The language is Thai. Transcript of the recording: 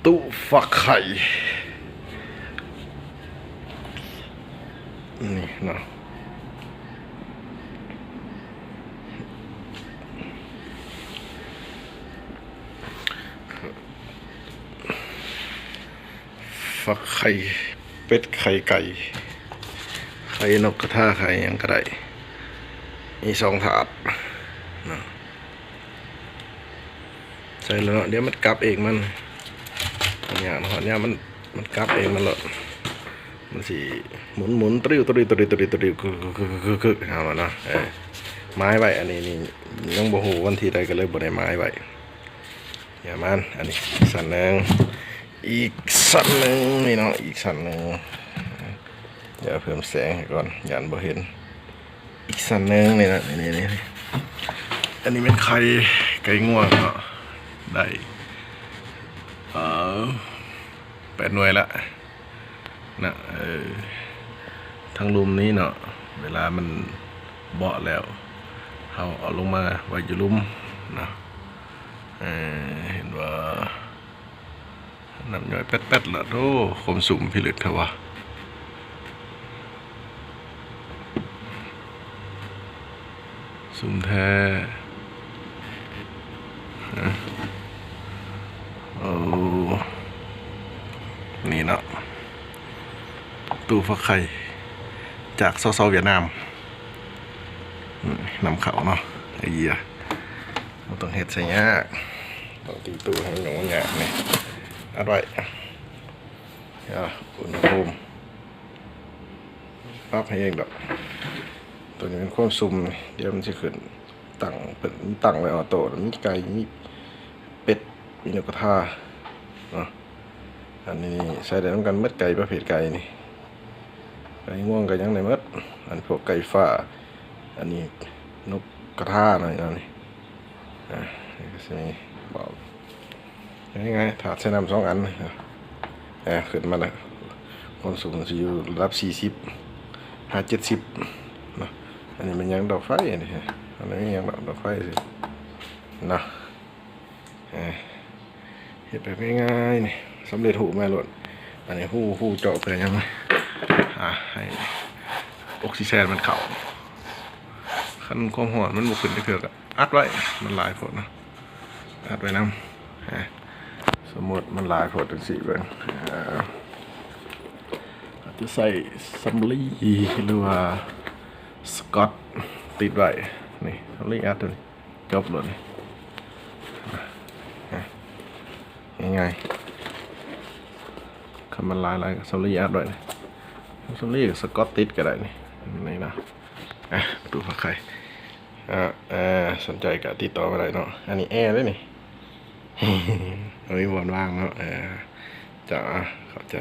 ตู้ฟักไข่นี่เนาะฟักไข่เป็ดไข่ไก่ไข่นกกระทาไข่ยังก็ได้มี2 ถาดนะใส่แล้วเดี๋ยวมันกลับเองมันเนี่ยนะเนี่ยมันกลับเองมันหลดมันสิหมุนตริวคือเอาละนะไม้ไว้อันนี้นี่ยังบ่ฮู้วันที่ใดก็เลยบ่ได้ไม้ไว้อย่ามันอันนี้สั่นหนึ่งอีกสั่นหนึ่งนี่เนาะอีกสั่นหนึ่งเดี๋ยวเพิ่มแสงให้ก่อนยันบ่เห็นอีกสั่นหนึ่งนี่นะนี่อันนี้เป็นไข่ไก่ง่วงเนาะได้8 หน่วยละนะทั้งลุมนี้เนาะเวลามันเบาะแล้วเอาลงมาไว้อยู่ลุมนะเห็นว่าน้ำย่อยแป๊ดๆละโธ่คมสุ่มพิลึกเถอะวะสุ่มแท้นี่เนาะตู้ฟักไข่จากซอเวียดนามนำเขาเนาะไอ้เหี้ยเราต้องเฮ็ดใส่ยากต้องตีตู้ให้หนูยากนี่อัดไว้อุณหภูมิปรับให้เองดอกตัวนี้เป็นความสุ่มเดี๋ยวมันจะขึ้นตั้งไว้ออโต้มีไก่มีเป็ดมีนกกระทาเนาะอันนี้ใส่ได้ต้องกันเม็ดไก่ประเภทไก่นี่ไก่ง่วงไก่ยังในเม็ดอันพวกไก่ฟ้าอันนี้นกกระทาหน่อยนี่นี่ก็จะมีบอกยังไงถาดใส่น้ำ2 อันขึ้นมาแล้วความสูงจะอยู่ระดับ40-70นะอันนี้มันยังดอกไฟนี่อันนี้ยังดอกไฟสินะเห็ดแบบง่ายๆนี่สำเร็จหูแม่หลดอันนี้หูเจาะไปยังไงให้ออกซิเจนมันเข่าขั้นความร้อนมันบุกขึ้นไปเถือกอัดไว้มันหลายผลนะอัดไว้น้ำสมมติมันหลายผลถึง4 เบิ้งอาจจะใส่ซัมลี่หรือว่าสกอตติดไว้นี่ซัมลี่อัดตัวนี้จบเลยง่ายๆคำมันลายซัมลี่อัดด้วยซัมลี่กับสกอตติดก็ได้นี่นะดูผักไข่สนใจกับติดต่อมาได้เนาะอันนี้แอร์ด้วยนี่อันนี้วนว่างเนาะจะเข้าใจ